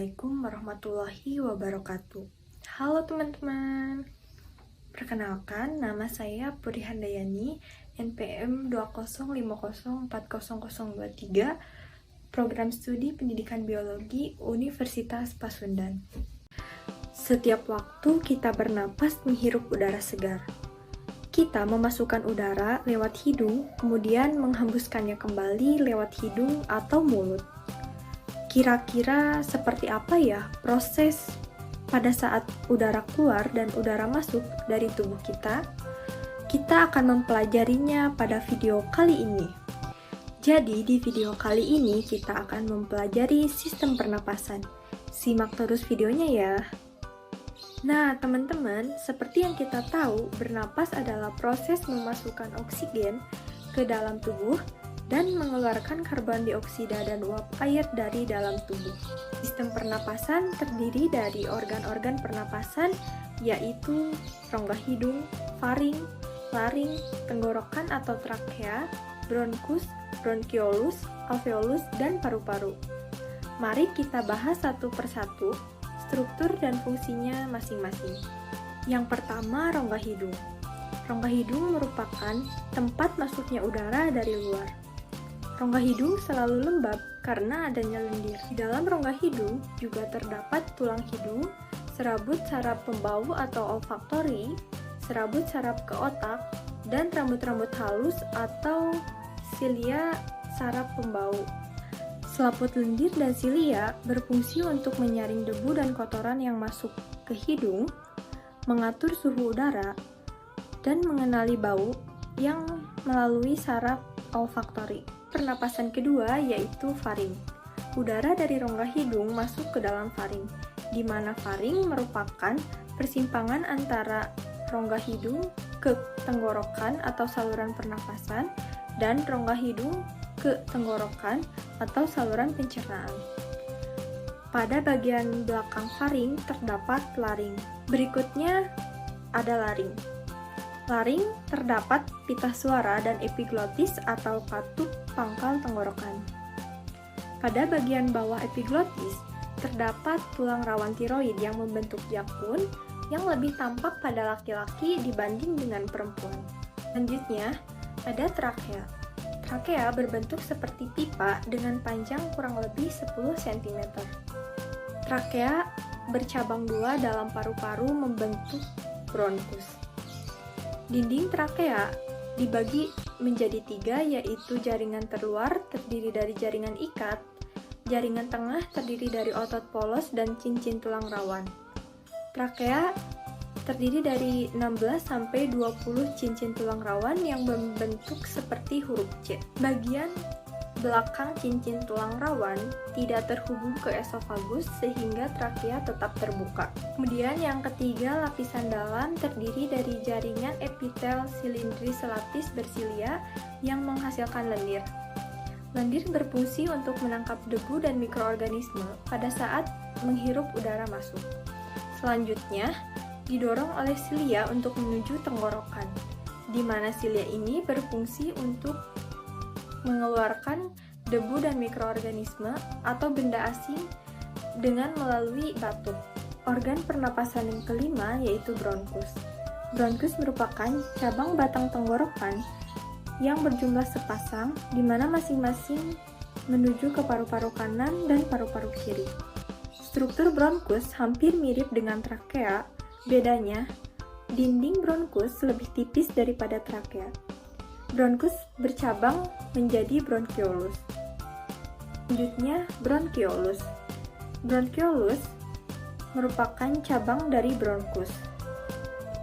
Assalamualaikum warahmatullahi wabarakatuh. Halo teman-teman. Perkenalkan, nama saya Puri Handayani, NPM 205040023, Program Studi Pendidikan Biologi Universitas Pasundan. Setiap waktu kita bernapas menghirup udara segar. Kita memasukkan udara lewat hidung, kemudian menghembuskannya kembali lewat hidung atau mulut. Kira-kira seperti apa ya proses pada saat udara keluar dan udara masuk dari tubuh kita? Kita akan mempelajarinya pada video kali ini. Jadi di video kali ini kita akan mempelajari sistem pernapasan. Simak terus videonya ya. Nah teman-teman, seperti yang kita tahu, bernapas adalah proses memasukkan oksigen ke dalam tubuh dan mengeluarkan karbon dioksida dan uap air dari dalam tubuh. Sistem pernapasan terdiri dari organ-organ pernapasan, yaitu rongga hidung, faring, laring, tenggorokan atau trakea, bronkus, bronkiolus, alveolus, dan paru-paru. Mari kita bahas satu persatu struktur dan fungsinya masing-masing. Yang pertama, rongga hidung. Rongga hidung merupakan tempat masuknya udara dari luar. Rongga hidung selalu lembab karena adanya lendir. Di dalam rongga hidung juga terdapat tulang hidung, serabut saraf pembau atau olfaktori, serabut saraf ke otak, dan rambut-rambut halus atau silia saraf pembau. Selaput lendir dan silia berfungsi untuk menyaring debu dan kotoran yang masuk ke hidung, mengatur suhu udara, dan mengenali bau yang melalui saraf olfaktori. Pernapasan kedua yaitu faring. Udara dari rongga hidung masuk ke dalam faring, di mana faring merupakan persimpangan antara rongga hidung ke tenggorokan atau saluran pernapasan dan rongga hidung ke tenggorokan atau saluran pencernaan. Pada bagian belakang faring terdapat laring. Berikutnya ada laring. Laring terdapat pita suara dan epiglotis atau katup pangkal tenggorokan. Pada bagian bawah epiglotis terdapat tulang rawan tiroid yang membentuk jakun yang lebih tampak pada laki-laki dibanding dengan perempuan. Selanjutnya ada trakea. Trakea berbentuk seperti pipa dengan panjang kurang lebih 10 cm. Trakea bercabang dua dalam paru-paru membentuk bronkus. Dinding trakea dibagi menjadi tiga, yaitu jaringan terluar terdiri dari jaringan ikat, jaringan tengah terdiri dari otot polos dan cincin tulang rawan. Trakea terdiri dari 16-20 cincin tulang rawan yang membentuk seperti huruf C. Bagian belakang cincin tulang rawan tidak terhubung ke esofagus sehingga trakea tetap terbuka. Kemudian yang ketiga, lapisan dalam terdiri dari jaringan epitel silindris selapis bersilia yang menghasilkan lendir. Lendir berfungsi untuk menangkap debu dan mikroorganisme pada saat menghirup udara masuk. Selanjutnya, didorong oleh silia untuk menuju tenggorokan, di mana silia ini berfungsi untuk mengeluarkan debu dan mikroorganisme atau benda asing dengan melalui batuk. Organ pernapasan yang kelima yaitu bronkus. Bronkus merupakan cabang batang tenggorokan yang berjumlah sepasang, di mana masing-masing menuju ke paru-paru kanan dan paru-paru kiri. Struktur bronkus hampir mirip dengan trakea, bedanya dinding bronkus lebih tipis daripada trakea. Bronkus bercabang menjadi bronkiolus. Selanjutnya, bronkiolus. Bronkiolus merupakan cabang dari bronkus.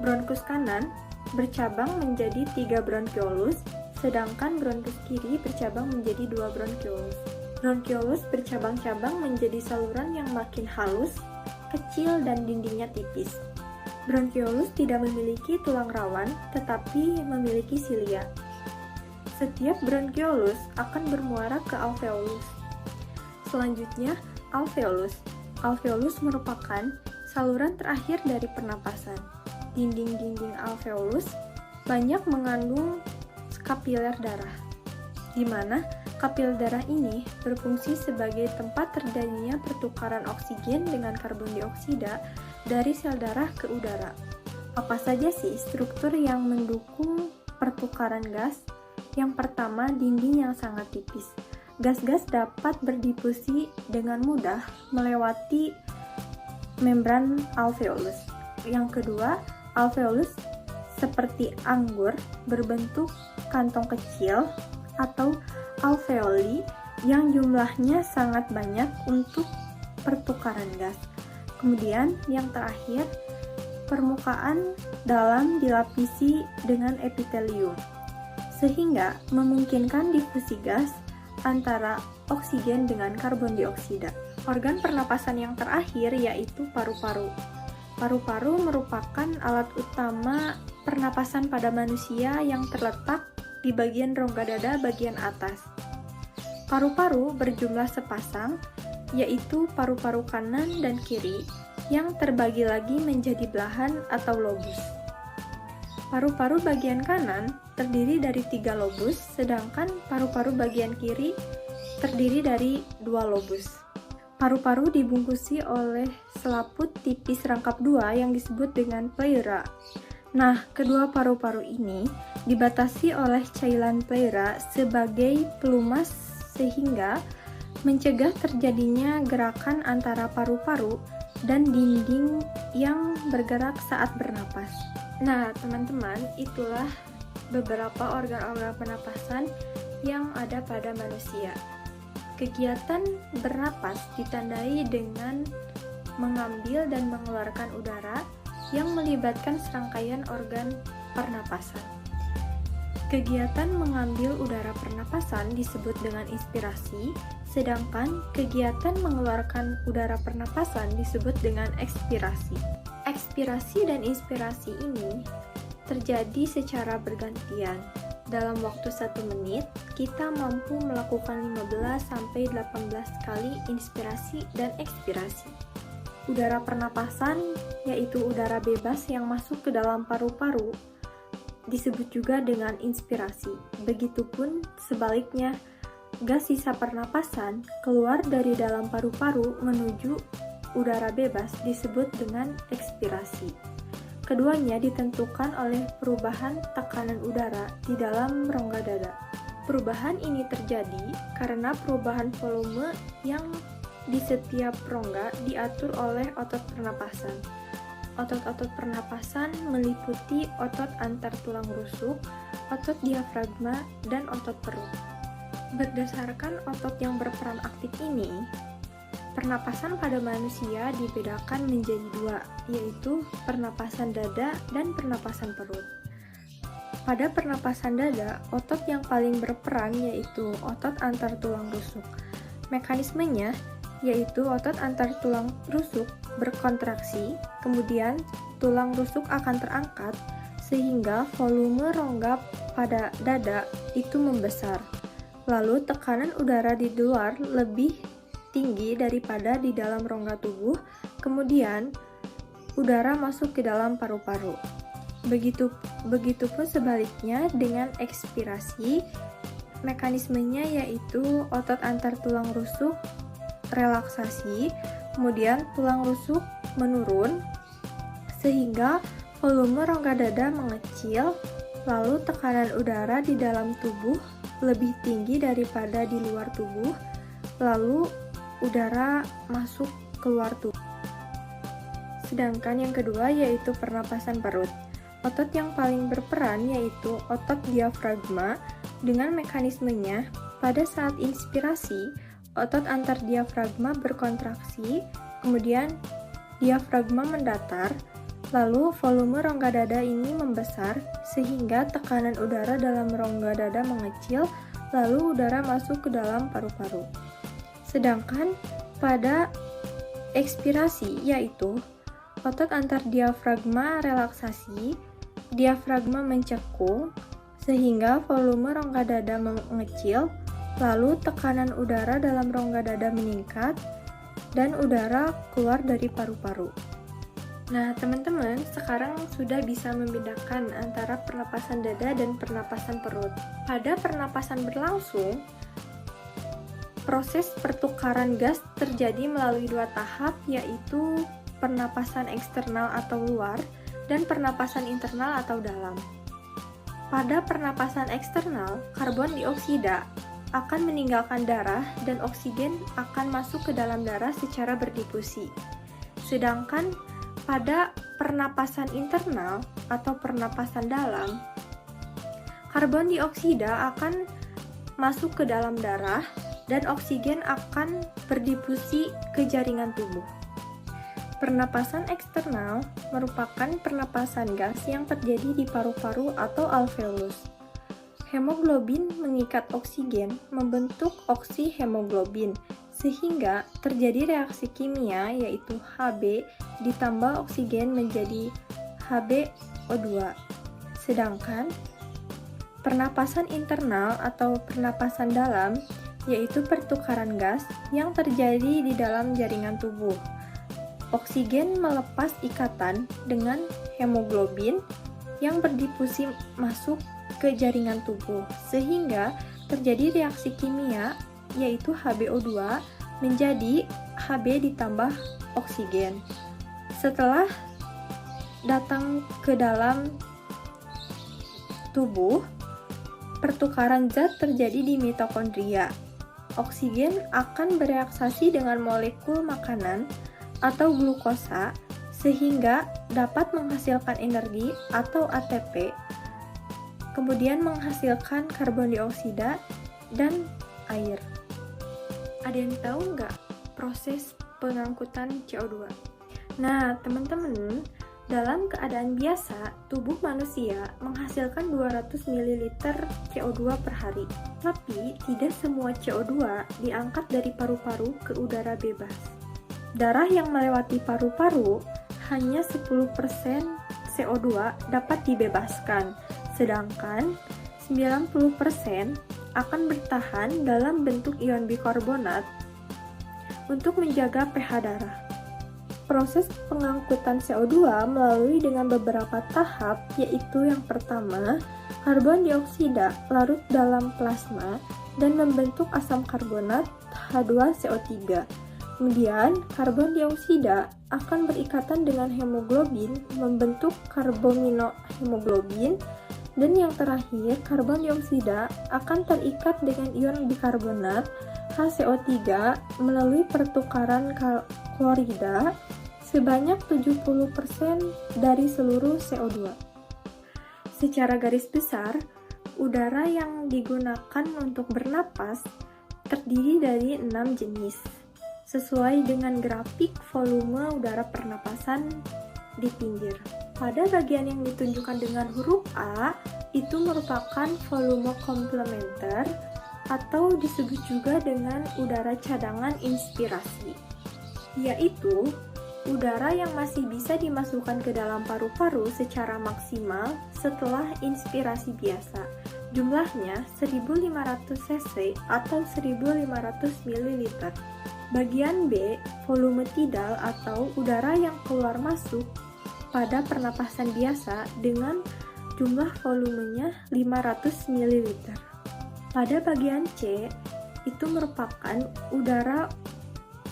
Bronkus kanan bercabang menjadi 3 bronkiolus, sedangkan bronkus kiri bercabang menjadi 2 bronkiolus. Bronkiolus bercabang-cabang menjadi saluran yang makin halus, kecil, dan dindingnya tipis. Bronkiolus tidak memiliki tulang rawan, tetapi memiliki silia. Setiap bronkiolus akan bermuara ke alveolus. Selanjutnya, alveolus. Alveolus merupakan saluran terakhir dari pernapasan. Dinding-dinding alveolus banyak mengandung kapiler darah. di mana kapil darah ini berfungsi sebagai tempat terjadinya pertukaran oksigen dengan karbon dioksida dari sel darah ke udara. Apa saja sih struktur yang mendukung pertukaran gas? Yang pertama, dinding yang sangat tipis. Gas-gas dapat berdifusi dengan mudah melewati membran alveolus. Yang kedua, alveolus seperti anggur berbentuk kantong kecil atau alveoli yang jumlahnya sangat banyak untuk pertukaran gas. Kemudian yang terakhir, permukaan dalam dilapisi dengan epitelium, sehingga memungkinkan difusi gas antara oksigen dengan karbon dioksida. Organ pernapasan yang terakhir yaitu paru-paru. Paru-paru merupakan alat utama pernapasan pada manusia yang terletak di bagian rongga dada bagian atas. Paru-paru berjumlah sepasang, yaitu paru-paru kanan dan kiri, yang terbagi lagi menjadi belahan atau lobus. Paru-paru bagian kanan terdiri dari 3 lobus, sedangkan paru-paru bagian kiri terdiri dari 2 lobus. Paru-paru dibungkusi oleh selaput tipis rangkap 2 yang disebut dengan pleura. Nah, kedua paru-paru ini dibatasi oleh cairan pleura sebagai pelumas sehingga mencegah terjadinya gerakan antara paru-paru dan dinding yang bergerak saat bernapas. Nah, teman-teman, itulah beberapa organ-organ pernapasan yang ada pada manusia. Kegiatan bernapas ditandai dengan mengambil dan mengeluarkan udara yang melibatkan serangkaian organ pernapasan. Kegiatan mengambil udara pernapasan disebut dengan inspirasi, sedangkan kegiatan mengeluarkan udara pernapasan disebut dengan ekspirasi. Ekspirasi dan inspirasi ini terjadi secara bergantian. Dalam waktu 1 menit, kita mampu melakukan 15-18 kali inspirasi dan ekspirasi. Udara pernapasan, yaitu udara bebas yang masuk ke dalam paru-paru, disebut juga dengan inspirasi. Begitupun sebaliknya, gas sisa pernapasan keluar dari dalam paru-paru menuju udara bebas disebut dengan ekspirasi. Keduanya ditentukan oleh perubahan tekanan udara di dalam rongga dada. Perubahan ini terjadi karena perubahan volume yang di setiap rongga diatur oleh otot pernapasan. Otot-otot pernapasan meliputi otot antar tulang rusuk, otot diafragma, dan otot perut. Berdasarkan otot yang berperan aktif ini, pernapasan pada manusia dibedakan menjadi 2, yaitu pernapasan dada dan pernapasan perut. Pada pernapasan dada, otot yang paling berperan yaitu otot antar tulang rusuk. Mekanismenya yaitu otot antar tulang rusuk berkontraksi, kemudian tulang rusuk akan terangkat sehingga volume rongga pada dada itu membesar. Lalu tekanan udara di luar lebih tinggi daripada di dalam rongga tubuh, kemudian udara masuk ke dalam paru-paru. Begitupun sebaliknya dengan ekspirasi, mekanismenya yaitu otot antar tulang rusuk relaksasi, kemudian tulang rusuk menurun sehingga volume rongga dada mengecil, lalu tekanan udara di dalam tubuh lebih tinggi daripada di luar tubuh, lalu udara masuk keluar tubuh. Sedangkan yang kedua yaitu pernapasan perut. Otot yang paling berperan yaitu otot diafragma. Dengan mekanismenya, pada saat inspirasi, otot antar diafragma berkontraksi, kemudian diafragma mendatar, lalu volume rongga dada ini membesar sehingga tekanan udara dalam rongga dada mengecil, lalu udara masuk ke dalam paru-paru. Sedangkan pada ekspirasi yaitu otot antar diafragma relaksasi, diafragma mencekung sehingga volume rongga dada mengecil, lalu tekanan udara dalam rongga dada meningkat dan udara keluar dari paru-paru. Nah, teman-teman sekarang sudah bisa membedakan antara pernapasan dada dan pernapasan perut. Pada pernapasan berlangsung, proses pertukaran gas terjadi melalui dua tahap, yaitu pernapasan eksternal atau luar dan pernapasan internal atau dalam. Pada pernapasan eksternal, karbon dioksida akan meninggalkan darah dan oksigen akan masuk ke dalam darah secara berdifusi. Sedangkan pada pernapasan internal atau pernapasan dalam, karbon dioksida akan masuk ke dalam darah dan oksigen akan berdifusi ke jaringan tubuh. Pernapasan eksternal merupakan pernapasan gas yang terjadi di paru-paru atau alveolus. Hemoglobin mengikat oksigen membentuk oksihemoglobin, sehingga terjadi reaksi kimia yaitu Hb ditambah oksigen menjadi HbO2. Sedangkan pernapasan internal atau pernapasan dalam yaitu pertukaran gas yang terjadi di dalam jaringan tubuh. Oksigen melepas ikatan dengan hemoglobin yang berdifusi masuk ke jaringan tubuh, sehingga terjadi reaksi kimia yaitu HbO2 menjadi Hb ditambah oksigen. Setelah datang ke dalam tubuh, pertukaran zat terjadi di mitokondria. Oksigen akan bereaksi dengan molekul makanan atau glukosa sehingga dapat menghasilkan energi atau ATP, kemudian menghasilkan karbon dioksida dan air. Ada yang tahu nggak proses pengangkutan CO2? Nah, teman-teman, dalam keadaan biasa, tubuh manusia menghasilkan 200 ml CO2 per hari. Tapi, tidak semua CO2 diangkat dari paru-paru ke udara bebas. Darah yang melewati paru-paru hanya 10% CO2 dapat dibebaskan, sedangkan 90% akan bertahan dalam bentuk ion bikarbonat untuk menjaga pH darah. Proses pengangkutan CO2 melalui dengan beberapa tahap, yaitu yang pertama, karbon dioksida larut dalam plasma dan membentuk asam karbonat H2CO3. Kemudian, karbon dioksida akan berikatan dengan hemoglobin membentuk karbaminohemoglobin, dan yang terakhir, karbon dioksida akan terikat dengan ion bikarbonat HCO3 melalui pertukaran klorida sebanyak 70% dari seluruh CO2. Secara garis besar, udara yang digunakan untuk bernapas terdiri dari 6 jenis, sesuai dengan grafik volume udara pernapasan di pinggir. Pada bagian yang ditunjukkan dengan huruf A, itu merupakan volume komplementer atau disebut juga dengan udara cadangan inspirasi, yaitu udara yang masih bisa dimasukkan ke dalam paru-paru secara maksimal setelah inspirasi biasa. Jumlahnya 1500 cc atau 1500 ml. Bagian B, volume tidal atau udara yang keluar masuk pada pernapasan biasa dengan jumlah volumenya 500 ml. Pada bagian C, itu merupakan udara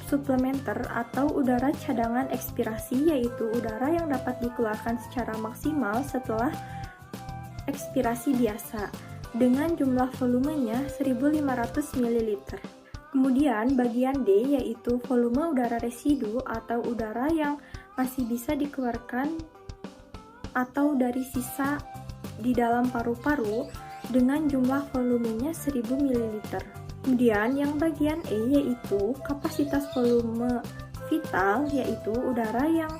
suplementer atau udara cadangan ekspirasi, yaitu udara yang dapat dikeluarkan secara maksimal setelah ekspirasi biasa dengan jumlah volumenya 1500 ml. Kemudian bagian D yaitu volume udara residu atau udara yang masih bisa dikeluarkan atau dari sisa di dalam paru-paru dengan jumlah volumenya 1000 ml. Kemudian yang bagian E yaitu kapasitas volume vital, yaitu udara yang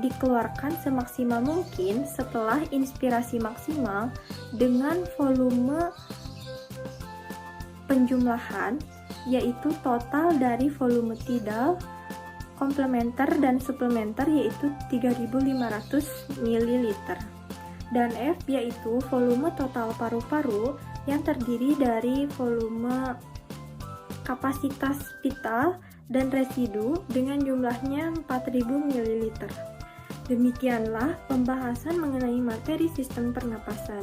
dikeluarkan semaksimal mungkin setelah inspirasi maksimal dengan volume penjumlahan, yaitu total dari volume tidal, komplementer dan suplementer yaitu 3500 ml. Dan F yaitu volume total paru-paru yang terdiri dari volume kapasitas vital dan residu dengan jumlahnya 4000 ml. Demikianlah pembahasan mengenai materi sistem pernapasan.